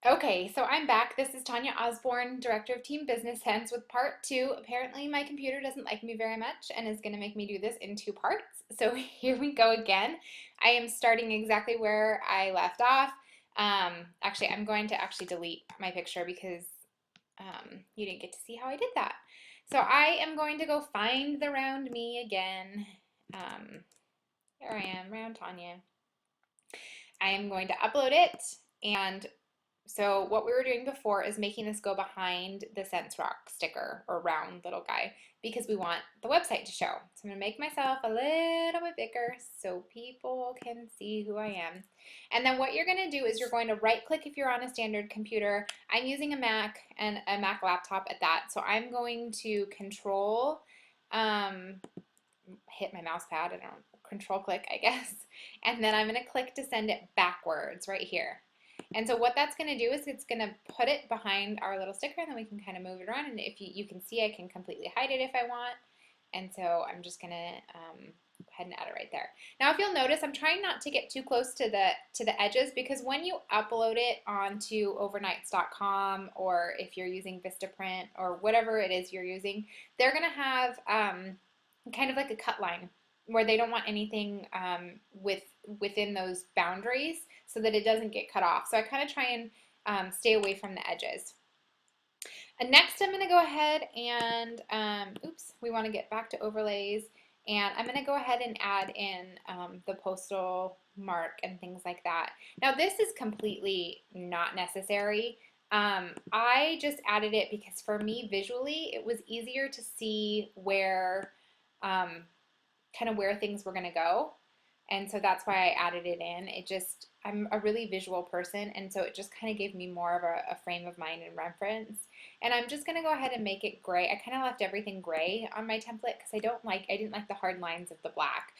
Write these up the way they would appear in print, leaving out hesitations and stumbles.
Okay, so I'm back. This is Tanya Osborne, Director of Team Business Sense, with part two. Apparently, my computer doesn't like me very much and is going to make me do this in two parts. So here we go again. I am starting exactly where I left off. Actually, I'm going to actually delete my picture because you didn't get to see how I did that. So I am going to go find the round me again. There I am, round Tanya. I am going to upload it, and so what we were doing before is making this go behind the Sense Rock sticker or round little guy because we want the website to show. So I'm going to make myself a little bit bigger so people can see who I am. And then what you're going to do is you're going to right click if you're on a standard computer. I'm using a Mac and a Mac laptop at that. So I'm going to hit my mouse pad, I don't know, control click, I guess. And then I'm going to click to send it backwards right here. And so what that's going to do is it's going to put it behind our little sticker, and then we can kind of move it around. And if you can see, I can completely hide it if I want. And so I'm just going to go ahead and add it right there. Now, if you'll notice, I'm trying not to get too close to the edges, because when you upload it onto overnights.com, or if you're using Vistaprint or whatever it is you're using, they're going to have kind of like a cut line where they don't want anything within those boundaries so that it doesn't get cut off. So I kind of try and stay away from the edges. And next I'm going to go ahead and, we want to get back to overlays. And I'm going to go ahead and add in the postal mark and things like that. Now this is completely not necessary. I just added it because for me visually it was easier to see where kind of where things were going to go. And so that's why I added it in. I'm a really visual person, and so it just kind of gave me more of a frame of mind and reference. And I'm just going to go ahead and make it gray. I kind of left everything gray on my template because I didn't like the hard lines of the black.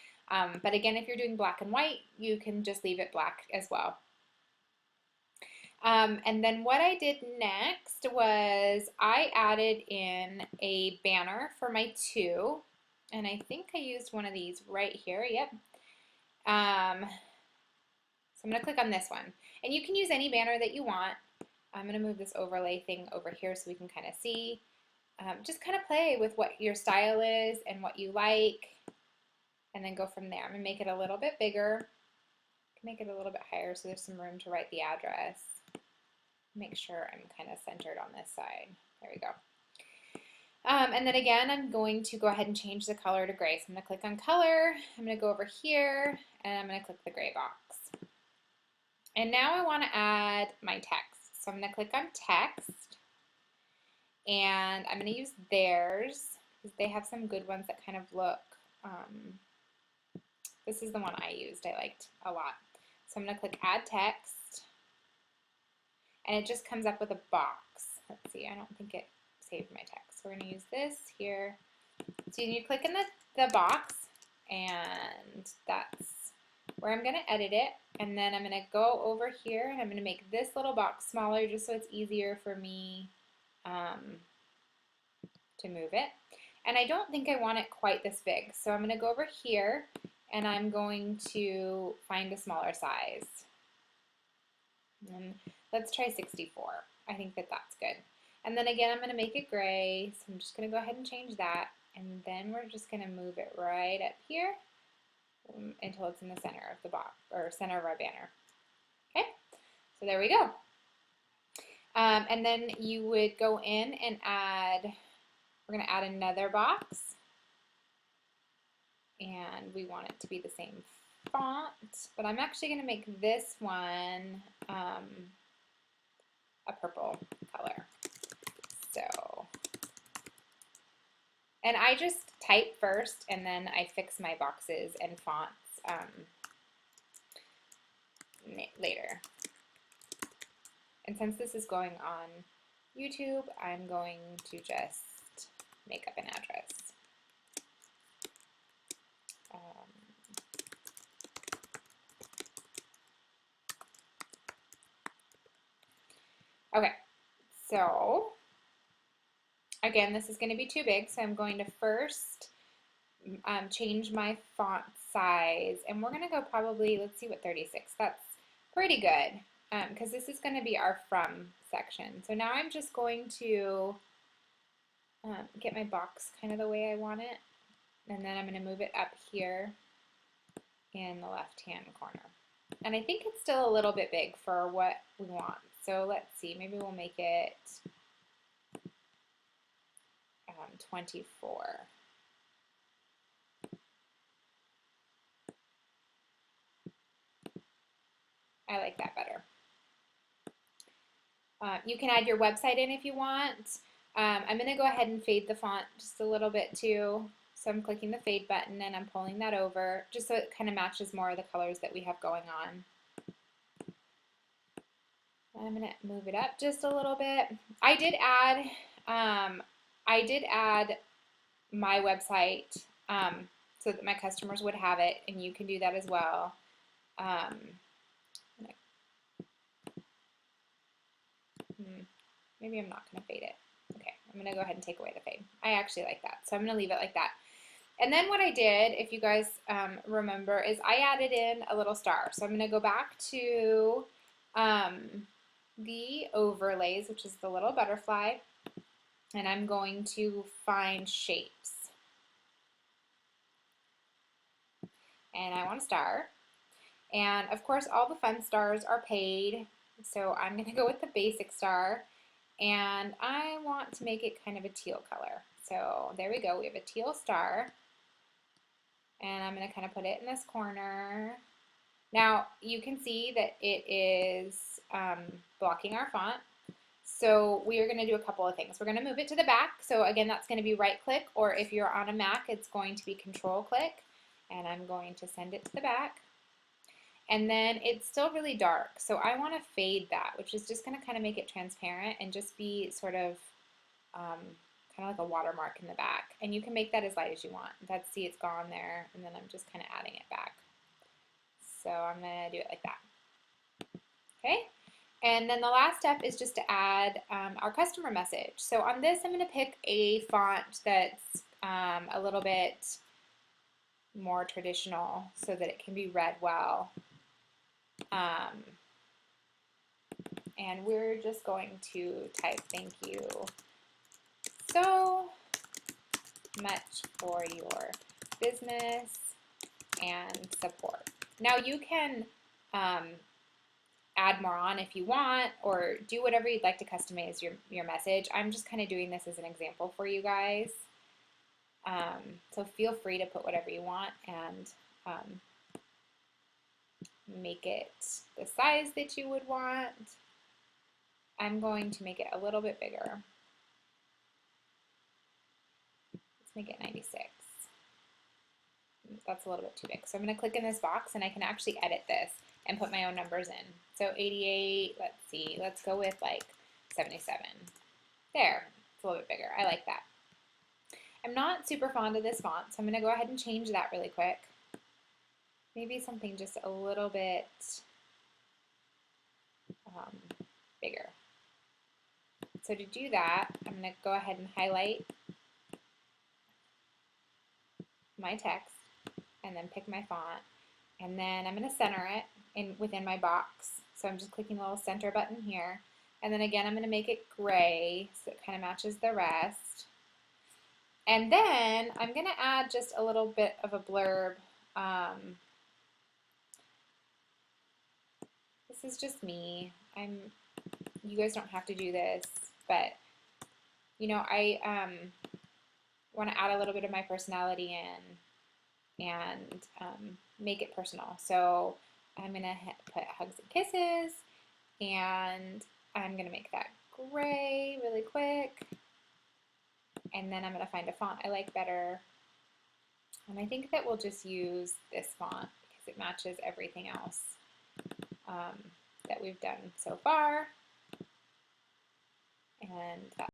But again, if you're doing black and white, you can just leave it black as well. And then what I did next was I added in a banner for my two. And I think I used one of these right here. Yep. So I'm going to click on this one. And you can use any banner that you want. I'm going to move this overlay thing over here so we can kind of see. Just kind of play with what your style is and what you like, and then go from there. I'm going to make it a little bit bigger, make it a little bit higher so there's some room to write the address. Make sure I'm kind of centered on this side. There we go. And then again, I'm going to go ahead and change the color to gray. So I'm going to click on color, I'm going to go over here, and I'm going to click the gray box. And now I want to add my text. So I'm going to click on text, and I'm going to use theirs, because they have some good ones that kind of look, this is the one I used, I liked a lot. So I'm going to click add text, and it just comes up with a box. Let's see, I don't think it saved my text. So we're going to use this here. So you click in the box, and that's where I'm going to edit it. And then I'm going to go over here, and I'm going to make this little box smaller just so it's easier for me to move it. And I don't think I want it quite this big. So I'm going to go over here, and I'm going to find a smaller size. And let's try 64. I think that that's good. And then again, I'm going to make it gray, so I'm just going to go ahead and change that. And then we're just going to move it right up here until it's in the center of the box, or center of our banner. Okay, so there we go. And then you would go in and we're going to add another box. And we want it to be the same font, but I'm actually going to make this one a purple color. So, and I just type first, and then I fix my boxes and fonts later. And since this is going on YouTube, I'm going to just make up an address. Okay, so again, this is going to be too big, so I'm going to first change my font size, and we're going to go probably, let's see what 36, that's pretty good. because this is going to be our from section. So now I'm just going to get my box kind of the way I want it, and then I'm going to move it up here in the left-hand corner. And I think it's still a little bit big for what we want. So let's see, maybe we'll make it 24. I like that better. You can add your website in if you want. I'm going to go ahead and fade the font just a little bit too. So I'm clicking the fade button and I'm pulling that over just so it kind of matches more of the colors that we have going on. I'm going to move it up just a little bit. I did add my website so that my customers would have it, and you can do that as well. Maybe I'm not going to fade it. Okay, I'm going to go ahead and take away the fade. I actually like that, so I'm going to leave it like that. And then what I did, if you guys remember, is I added in a little star. So I'm going to go back to the overlays, which is the little butterfly, and I'm going to find shapes. And I want a star. And of course, all the fun stars are paid. So I'm going to go with the basic star. And I want to make it kind of a teal color. So there we go. We have a teal star. And I'm going to kind of put it in this corner. Now, you can see that it is blocking our font. So we are going to do a couple of things. We're going to move it to the back. So again, that's going to be right click, or if you're on a Mac, it's going to be control click. And I'm going to send it to the back. And then it's still really dark, so I want to fade that, which is just going to kind of make it transparent and just be sort of kind of like a watermark in the back. And you can make that as light as you want. See, it's gone there, and then I'm just kind of adding it back. So I'm going to do it like that. Okay, and then the last step is just to add our customer message. So on this, I'm going to pick a font that's a little bit more traditional so that it can be read well. And we're just going to type thank you so much for your business and support. Now you can add more on if you want, or do whatever you'd like to customize your message. I'm just kind of doing this as an example for you guys. So feel free to put whatever you want and make it the size that you would want. I'm going to make it a little bit bigger. Let's make it 96. That's a little bit too big. So I'm going to click in this box and I can actually edit this and put my own numbers in. So 88, let's see, let's go with like 77. There, it's a little bit bigger. I like that. I'm not super fond of this font, so I'm going to go ahead and change that really quick. Maybe something just a little bit bigger. So to do that, I'm going to go ahead and highlight my text and then pick my font. And then I'm going to center it within my box. So I'm just clicking the little center button here. And then again, I'm going to make it gray so it kind of matches the rest. And then I'm going to add just a little bit of a blurb. This is just me. You guys don't have to do this, but you know, I want to add a little bit of my personality in and make it personal. So I'm going to put hugs and kisses, and I'm going to make that gray really quick. And then I'm going to find a font I like better. And I think that we'll just use this font because it matches everything else that we've done so far. And that's